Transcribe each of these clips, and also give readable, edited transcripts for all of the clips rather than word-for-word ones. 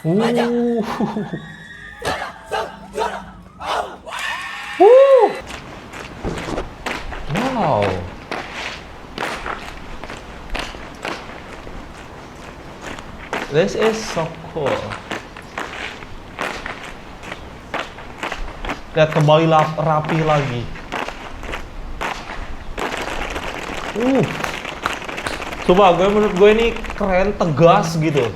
Uh. Wow. This is so cool. Lihat kembali rapi lagi. Coba menurut gue ini keren, tegas gitu.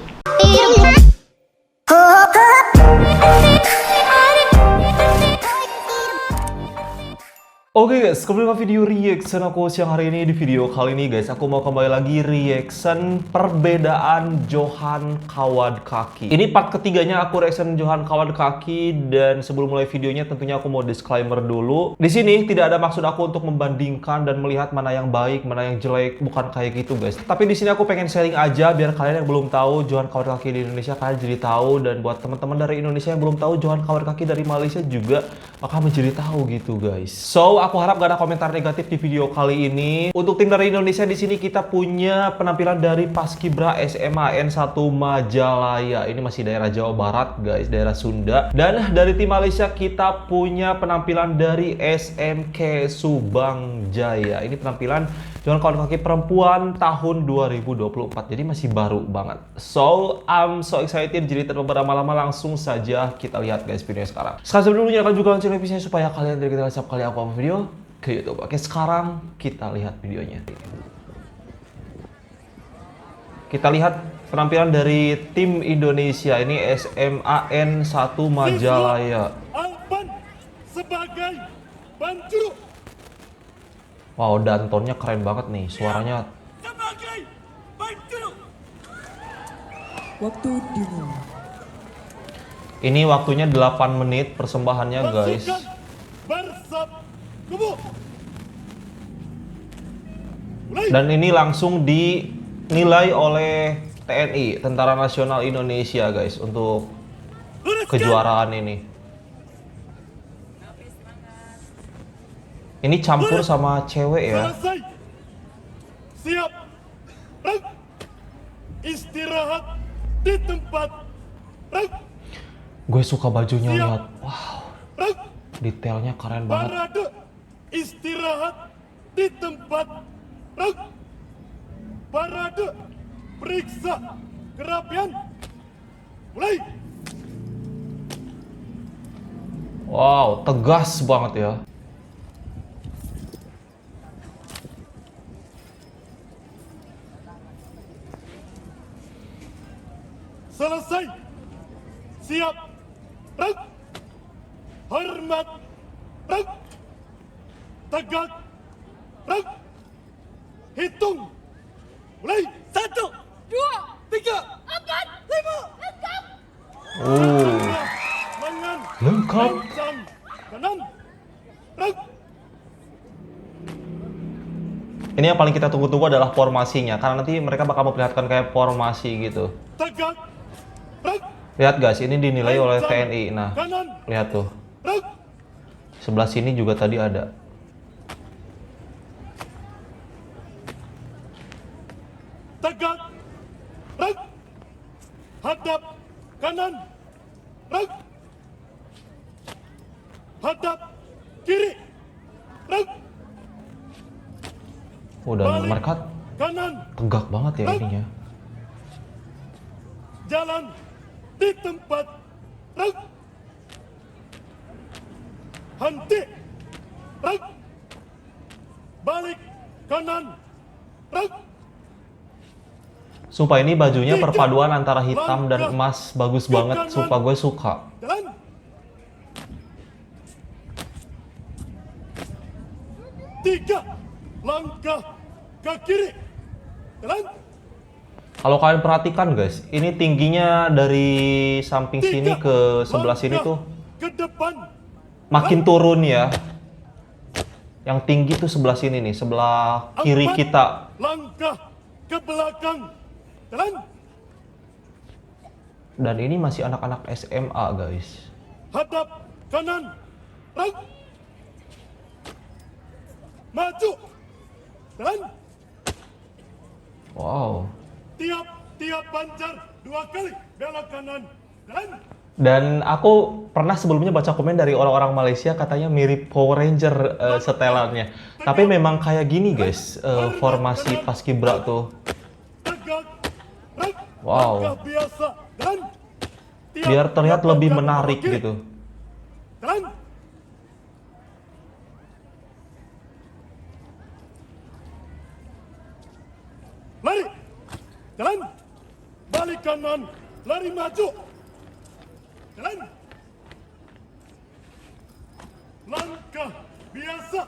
Oke guys, kembali ke video reaction aku siang hari ini. Di video kali ini guys, aku mau kembali lagi reaction perbedaan Johan Kawad-Kaki. Ini part ketiganya aku reaction Johan Kawad-Kaki, dan sebelum mulai videonya tentunya aku mau disclaimer dulu. Di sini tidak ada maksud aku untuk membandingkan dan melihat mana yang baik, mana yang jelek, bukan kayak gitu guys. Tapi di sini aku pengen sharing aja biar kalian yang belum tahu Johan Kawad-Kaki di Indonesia kalian jadi tahu, dan buat teman-teman dari Indonesia yang belum tahu Johan Kawad-Kaki dari Malaysia juga akan menjadi tahu gitu guys. So, aku harap gak ada komentar negatif di video kali ini. Untuk tim dari Indonesia di sini kita punya penampilan dari Paskibra SMA N1 Majalaya. Ini masih daerah Jawa Barat guys, daerah Sunda. Dan dari tim Malaysia kita punya penampilan dari SMK Subang Jaya. Ini penampilan Johan Kawad-Kaki perempuan tahun 2024. Jadi masih baru banget. So, I'm so excited. Jadi tanpa berlama-lama langsung saja kita lihat guys videonya sekarang. Sebelumnya nyalakan juga lonceng notifikasinya supaya kalian tidak ketinggalan setiap kali aku upload video ke YouTube. Oke, sekarang kita lihat videonya. Kita lihat penampilan dari tim Indonesia. Ini SMA N1 Majalaya. Alban sebagai banjuru. Wow, dantonnya keren banget nih. Suaranya Sebagai banjuru. Waktu dimulai. ini waktunya 8 menit persembahannya guys. Pasukan bersab kubu. Dan ini langsung dinilai oleh TNI, Tentara Nasional Indonesia guys, untuk kejuaraan ini. Ini campur sama cewek ya. Selesai. Siap. Rek. Istirahat di tempat. Rek. Gue suka bajunya, Siap. lihat. Wow, Rek. detailnya keren banget. Parade. Istirahat di tempat. Rek. Parade. Periksa kerapian. Mulai. Wow, tegas banget ya. Selesai. Siap. Rek. Hormat. Rek. Tegak. Rek. Hitung. Mulai. 1, 2, 3, 4, 5. Lengan. Lengkap. Kencang. Kanan. Rek. Ini yang paling kita tunggu-tunggu adalah formasinya, karena nanti mereka bakal memperlihatkan kayak formasi gitu. Tegak. Rek. Lihat guys, ini dinilai oleh TNI. Nah, Kanan. lihat tuh. Rek. Sebelah sini juga tadi ada. Tegak. Rek. Hadap kanan. Rek. Hadap kiri. Rek. Dan mereka Kanan. tegak banget ya ininya. Jalan di tempat. Rek. Henti. Rek. Balik kanan. Rek. Sumpah ini bajunya perpaduan antara hitam dan emas, bagus banget. Sumpah gue suka. Jalan. Tiga langkah ke kiri. Jalan. Kalau kalian perhatikan guys, ini tingginya dari samping sini ke sebelah sini tuh Ke depan. makin turun ya. Yang tinggi tuh sebelah sini nih, sebelah kiri 4 kita. langkah ke belakang. Jalan. Dan ini masih anak-anak SMA guys. Hadap kanan. Rek. Maju. Jalan. Wow. Tiap pancar 2 kali. Belok kanan. Dan Dan aku pernah sebelumnya baca komen dari orang-orang Malaysia katanya mirip Power Ranger setelannya. Tapi memang kayak gini guys, formasi paskibra tuh. tegak. Reg. Wow. Langkah biasa. Dan tiap Biar terlihat lebih gerakan menarik kiri. gitu. Dan lari. Jalan. Balik kanan. Lari maju. Jalan. Langkah biasa.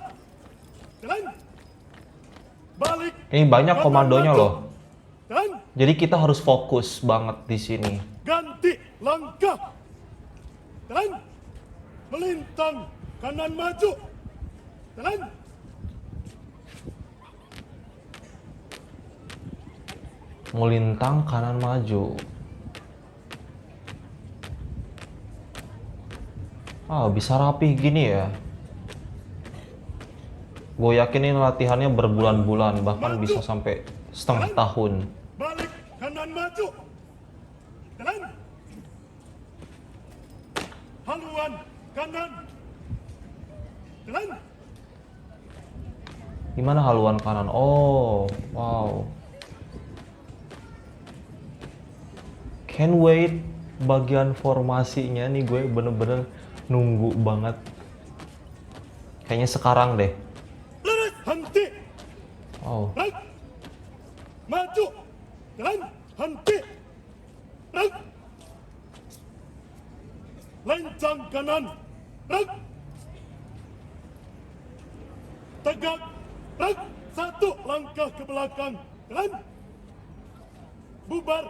Jalan. Balik. Ini banyak kanan komandonya maju. loh. Jalan. Jadi kita harus fokus banget di sini. Ganti langkah. Jalan. Melintang kanan maju. Jalan. Melintang kanan maju. Bisa rapih gini ya. Gue yakin ini latihannya berbulan-bulan, bahkan bisa sampai setengah tahun. Balik kanan maju. Jalan. Haluan kanan. Jalan. Gimana haluan kanan? Oh, wow. Can't wait bagian formasinya nih, gue bener-bener nunggu banget. Kayaknya sekarang deh. Lurus. Henti. Wow. Reg. Maju. Jalan. Henti. Reg. Lencang kanan. Reg. Tegak. Reg. Satu langkah ke belakang. Jalan. Bubar.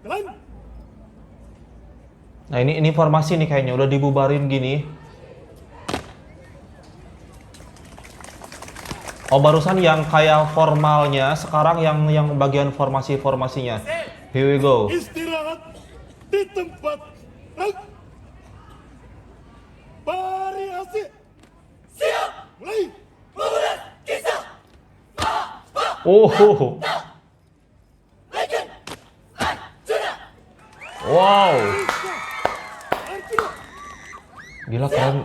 Jalan. Nah ini formasi nih kayaknya udah dibubarin gini. Oh barusan yang kayak formalnya, sekarang yang bagian formasinya. Here we go. Istirahat di tempat. Reg. Variasi. Siap. Mulai. Oh. Wow. Arjuna. Gila keren.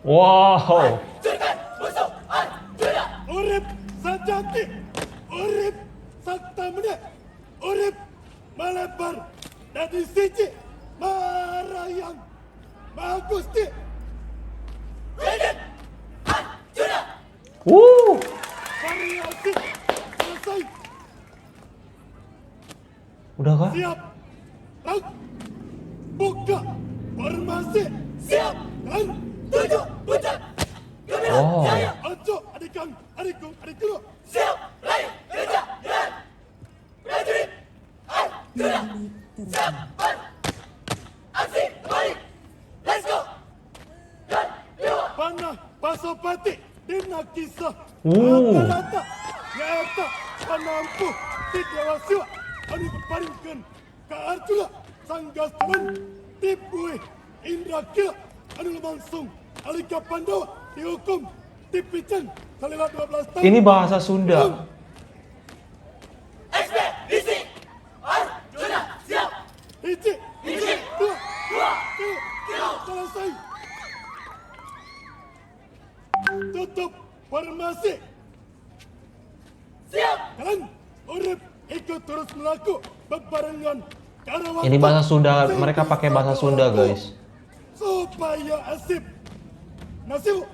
Wow. Urip sajati. Urip sakta meneh. Urip melebar. Dadi siji. Marayang. Magusti. Variasi. Selesai. Udah kah? Siap. Reg. Buka. Formasi. Siap. Dan. Tuju. Pucat. Wow. Ojo. Adikang. Adikku. Adikku. Panah Pasopati Dina kisah Rata-rata Nyata Panampu Di Dewa Siwa Anu berparingkan Ka Arjuna Sanggas teman Tipui Indra Kila Anu langsung Alika Pandawa Dihukum Dipicen Salila 12 tahun Ini bahasa Sunda. Hiji Dua Tiga Selesai Tutup formasi. Siap. Jalan. Urip ikut terus melaku bebarengan. Ini bahasa Sunda, mereka pakai bahasa Sunda guys. Supaya asip. Nasib.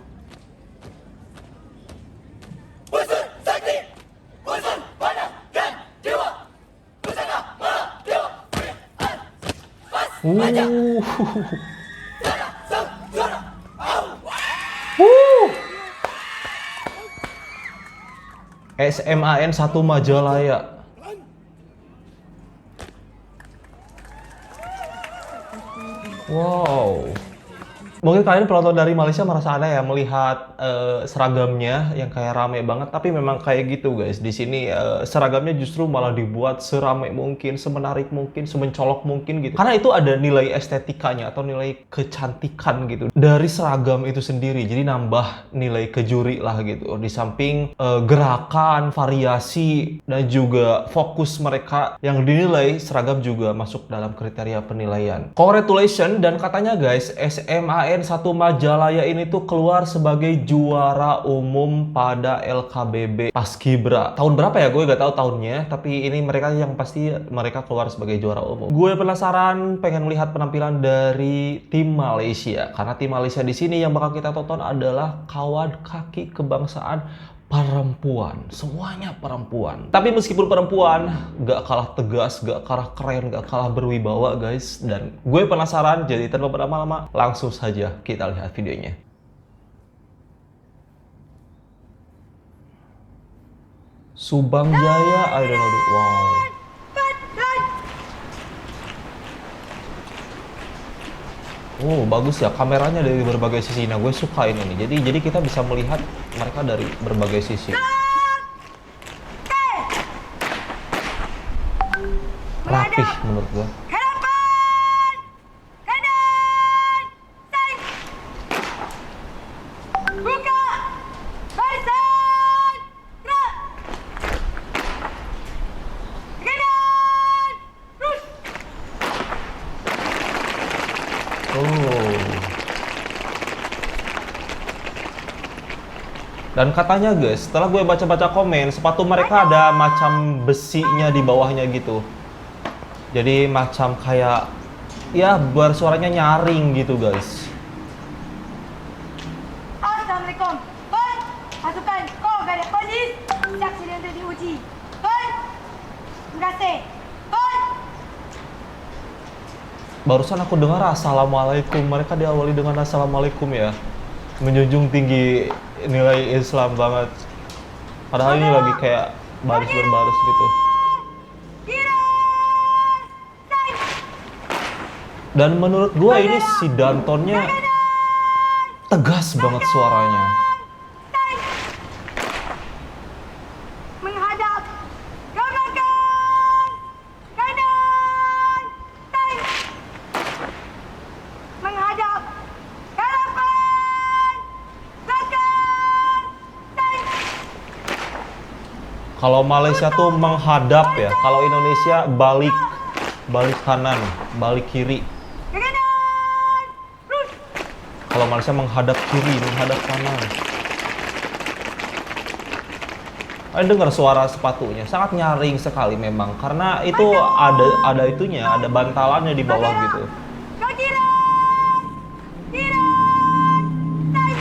SMAN 1 Majalaya. Wow. Mungkin kalian penonton dari Malaysia merasa aneh ya melihat seragamnya yang kayak rame banget, tapi memang kayak gitu guys. Di sini seragamnya justru malah dibuat serame mungkin, semenarik mungkin, semencolok mungkin gitu. Karena itu ada nilai estetikanya atau nilai kecantikan gitu dari seragam itu sendiri. Jadi nambah nilai ke juri lah gitu. Di samping gerakan, variasi dan juga fokus mereka yang dinilai, seragam juga masuk dalam kriteria penilaian. Congratulations, dan katanya guys, SMAN 1 Majalaya ini tuh keluar sebagai juara umum pada LKBB Paskibra. Tahun berapa ya? Gue gak tahu tahunnya, tapi ini mereka yang pasti mereka keluar sebagai juara umum. Gue penasaran pengen melihat penampilan dari tim Malaysia, karena tim Malaysia di sini yang bakal kita tonton adalah kawan kaki kebangsaan perempuan, semuanya perempuan. Tapi meskipun perempuan, gak kalah tegas, gak kalah keren, gak kalah berwibawa guys. Dan gue penasaran, jadi tanpa berlama-lama, langsung saja kita lihat videonya. Subang Jaya, I don't know. Wow. Oh, bagus ya kameranya dari berbagai sisi. Nah, gue suka ini nih. Jadi kita bisa melihat mereka dari berbagai sisi. Rapih menurut gue. Oh. Dan katanya guys, setelah gue baca-baca komen, sepatu mereka ada macam besinya di bawahnya gitu. Jadi macam kayak ya bersuaranya nyaring gitu guys. Assalamualaikum. Hoi, pasukan kau garis polis siap sedia untuk diuji. Hoi, terima kasih. Hoi. Barusan aku dengar assalamualaikum, mereka diawali dengan assalamualaikum ya. Menjunjung tinggi nilai Islam banget. Padahal ini lagi kayak baris berbaris gitu. Dan menurut gua ini si Dantonnya tegas banget suaranya. Menghadap ke belakang. Kanan. Tay. Menghadap ke depan. Belakang. Tay. Kalau Malaysia tuh menghadap ya, kalau Indonesia balik, balik kanan, balik kiri. Ke kanan. Terus. Kalau Malaysia menghadap kiri, menghadap kanan. Kalian dengar suara sepatunya, sangat nyaring sekali memang, karena itu ada itunya, ada bantalannya di bawah gitu. Ke kiri. Kiri. Tay.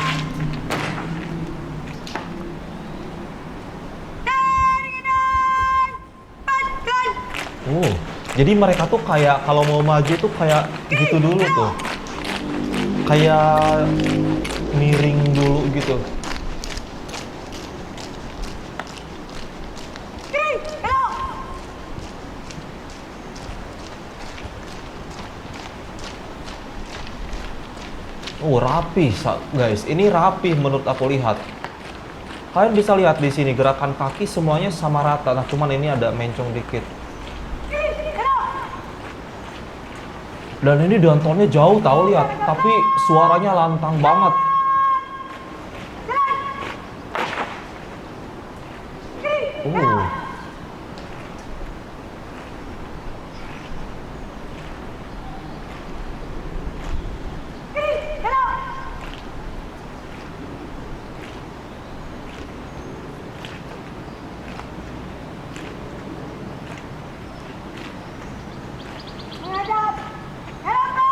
Dari kanan. Pelan. Oh, jadi mereka tuh kayak kalau mau maju tuh kayak gitu dulu tuh, kayak miring dulu gitu. Kiri. Belok. Oh, rapi guys, ini rapi menurut aku lihat. Kalian bisa lihat di sini gerakan kaki semuanya sama rata. Nah, cuman ini ada mencong dikit. Kiri. Belok. Dan ini dantonnya jauh tahu lihat, tapi suaranya lantang banget. Oh. Menghadap. Ke depan.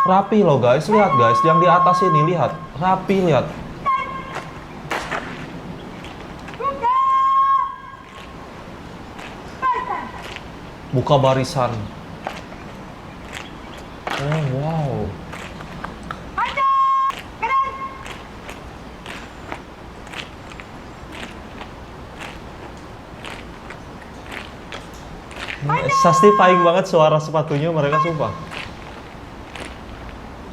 Rapi loh guys, lihat guys, yang di atas ini lihat, rapi lihat. Buka. Barisan. Buka barisan. Oh wow. Maju. Kanan. Satisfying banget suara sepatunya mereka sumpah.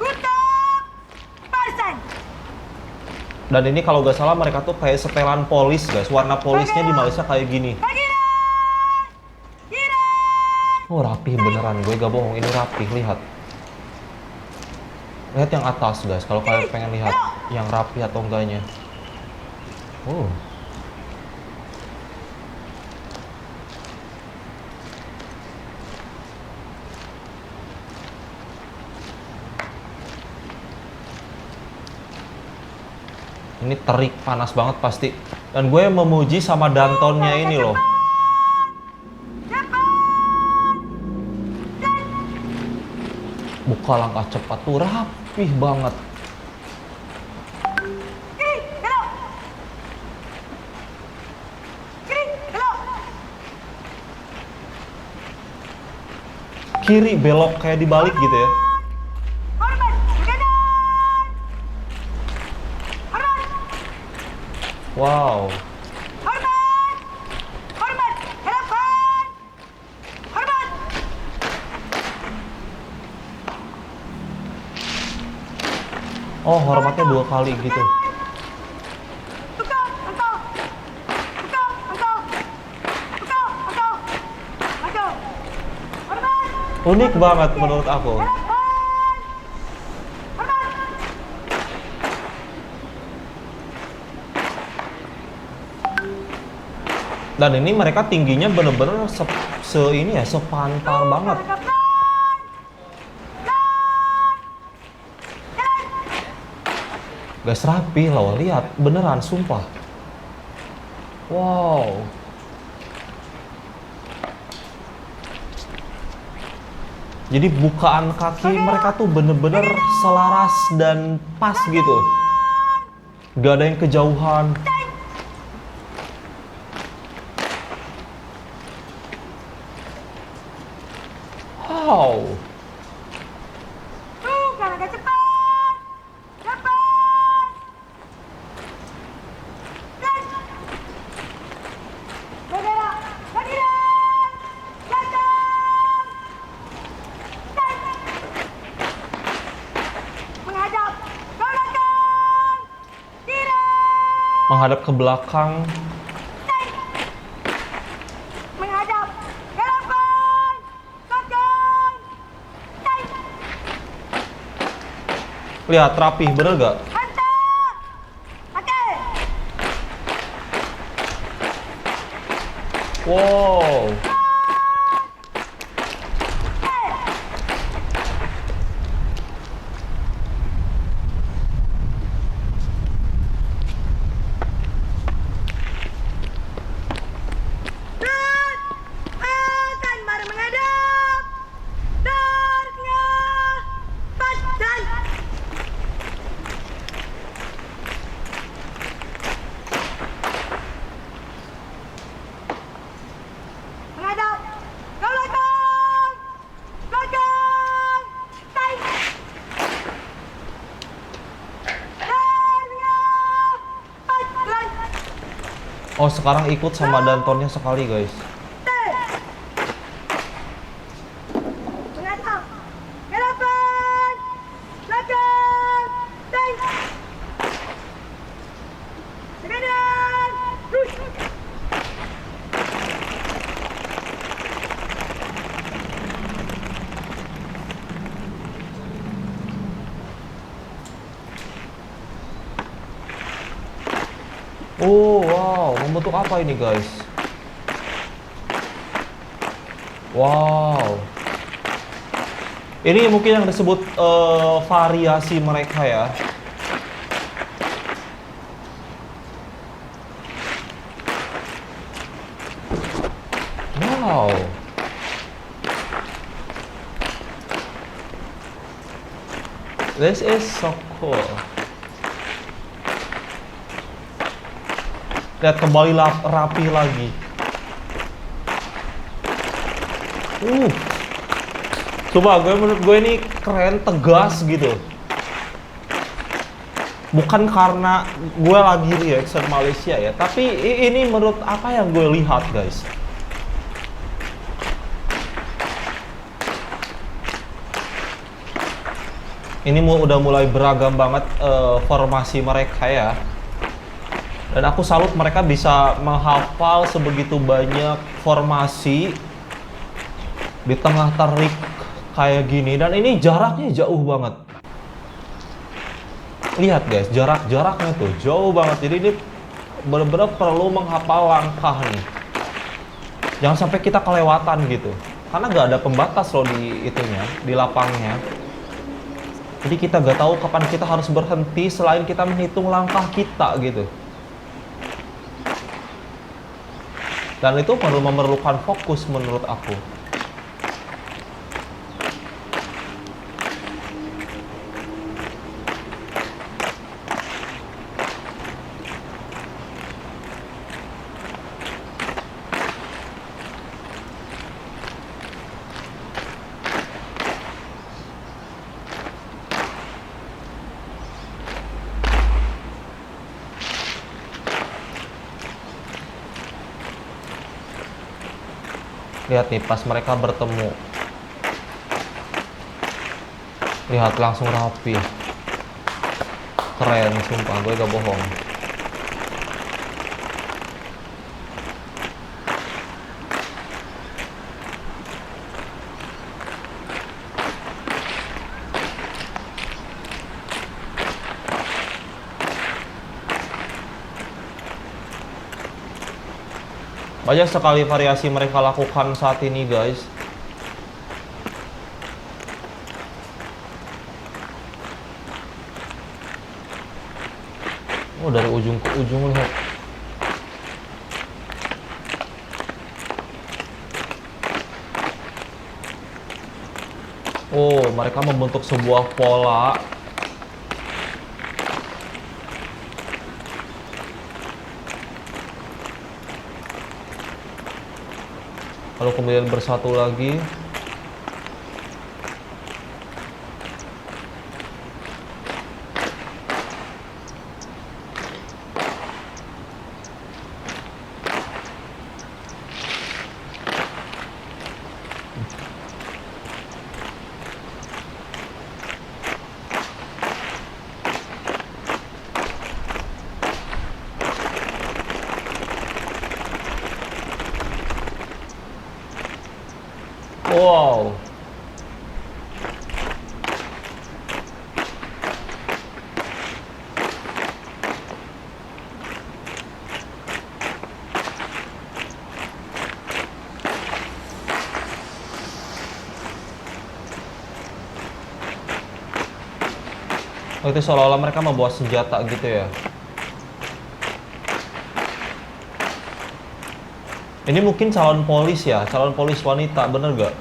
Buka. Dan ini kalau nggak salah mereka tuh kayak setelan polis guys. Warna polisnya di Malaysia kayak gini. Oh rapih beneran, gue gak bohong, ini rapih, lihat. Lihat yang atas guys, kalau kalian pengen lihat yang rapih atau enggaknya. Oh. Ini terik, panas banget pasti. Dan gue memuji sama Dantonnya ini loh. Buka langkah cepat tuh rapih banget. Kiri belok kayak dibalik gitu ya. Wow. Oh, hormatnya 2 kali gitu. Unik banget menurut aku. Dan ini mereka tingginya bener-bener ini ya, sepantar banget. Guys, rapi loh, lihat, beneran, sumpah. Wow. Jadi bukaan kaki mereka tuh bener-bener selaras dan pas gitu. Gak ada yang kejauhan. Wow. Menghadap ke belakang. Menghadap ke depan. Belakang. Lihat, rapih, bener gak? Hantar. Okey. Wow. Akan baru menghadap. Tengah. Pasang. Menghadap. Ke belakang. Belakang. Taik. Tengah. Pasang. Oh, sekarang ikut sama Dantonnya sekali guys. Menghadap. Ke depan. Belakang. Taik. Ke kanan. Rush. Oh, wow, membentuk apa ini guys? Wow. Ini mungkin yang disebut variasi mereka ya. Wow. This is so cool. Lihat, kembali rapi lagi. Coba menurut gue ini keren, tegas gitu. Bukan karena gue lagi reaction Malaysia ya, tapi ini menurut apa yang gue lihat guys. Ini udah mulai beragam banget formasi mereka ya. Dan aku salut mereka bisa menghafal sebegitu banyak formasi di tengah terik kayak gini. Dan ini jaraknya jauh banget. Lihat guys, jaraknya tuh jauh banget. Jadi ini benar-benar perlu menghafal langkah nih. Jangan sampai kita kelewatan gitu. Karena nggak ada pembatas loh di itunya, di lapangnya. Jadi kita nggak tahu kapan kita harus berhenti selain kita menghitung langkah kita gitu. Dan itu perlu memerlukan fokus menurut aku. Lihat nih, pas mereka bertemu. Lihat, langsung rapi. Keren, sumpah, gue gak bohong. Banyak sekali variasi mereka lakukan saat ini, guys. Oh, dari ujung ke ujung lihat. Oh, mereka membentuk sebuah pola. Lalu kemudian bersatu lagi. Wow. Oh, itu seolah-olah mereka membawa senjata gitu ya. Ini mungkin calon polis ya, calon polis wanita, bener gak?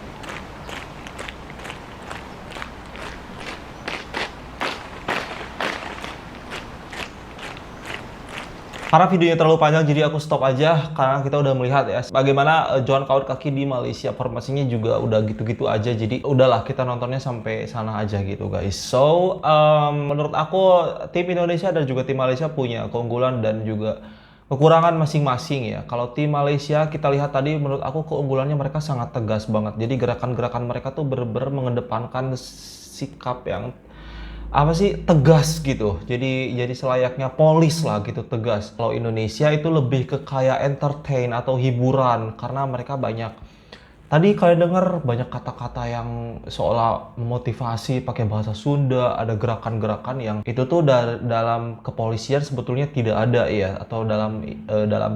Karena videonya terlalu panjang, jadi aku stop aja karena kita udah melihat ya bagaimana Johan Kawat Kaki di Malaysia. Formasinya juga udah gitu-gitu aja, jadi udahlah kita nontonnya sampai sana aja gitu guys. So, menurut aku tim Indonesia dan juga tim Malaysia punya keunggulan dan juga kekurangan masing-masing ya. Kalau tim Malaysia kita lihat tadi, menurut aku keunggulannya mereka sangat tegas banget. Jadi gerakan-gerakan mereka tuh bener-bener mengedepankan sikap yang apa sih, tegas gitu. Jadi selayaknya polis lah gitu, tegas. Kalau Indonesia itu lebih ke kayak entertain atau hiburan karena mereka banyak, tadi kalian dengar banyak kata-kata yang seolah memotivasi pakai bahasa Sunda, ada gerakan-gerakan yang itu tuh dalam kepolisian sebetulnya tidak ada ya, atau dalam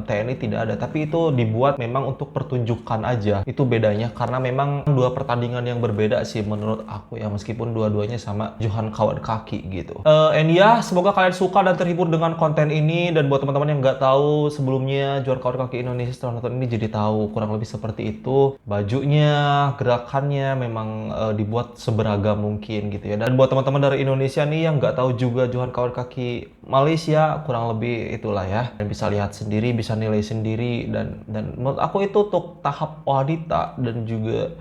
TNI tidak ada, tapi itu dibuat memang untuk pertunjukan aja. Itu bedanya karena memang dua pertandingan yang berbeda sih menurut aku ya, meskipun dua-duanya sama Johan Kawat Kaki gitu. And ya, semoga kalian suka dan terhibur dengan konten ini, dan buat teman-teman yang nggak tahu sebelumnya Johan Kawat Kaki Indonesia, setelah nonton ini jadi tahu kurang lebih seperti itu. Bajunya, gerakannya memang dibuat seberagam mungkin gitu ya. Dan buat teman-teman dari Indonesia nih yang nggak tahu juga Johan Kawat Kaki Malaysia, kurang lebih itulah ya. Dan bisa lihat sendiri, bisa nilai sendiri, dan menurut aku itu untuk tahap wanita dan juga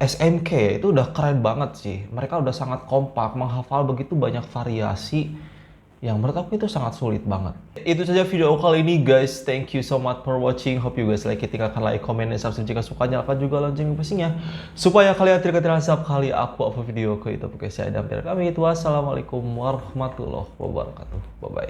SMK itu udah keren banget sih. Mereka udah sangat kompak, menghafal begitu banyak variasi yang menurut aku itu sangat sulit banget. Itu saja video kali ini guys. Thank you so much for watching. Hope you guys like it. Tinggalkan like, comment, dan subscribe jika suka. Nyalakan juga lonceng notifikasinya supaya kalian tidak ketinggalan setiap kali aku upload video ke YouTube. Oke, saya Adam dari kami. Wassalamualaikum warahmatullahi wabarakatuh. Bye bye.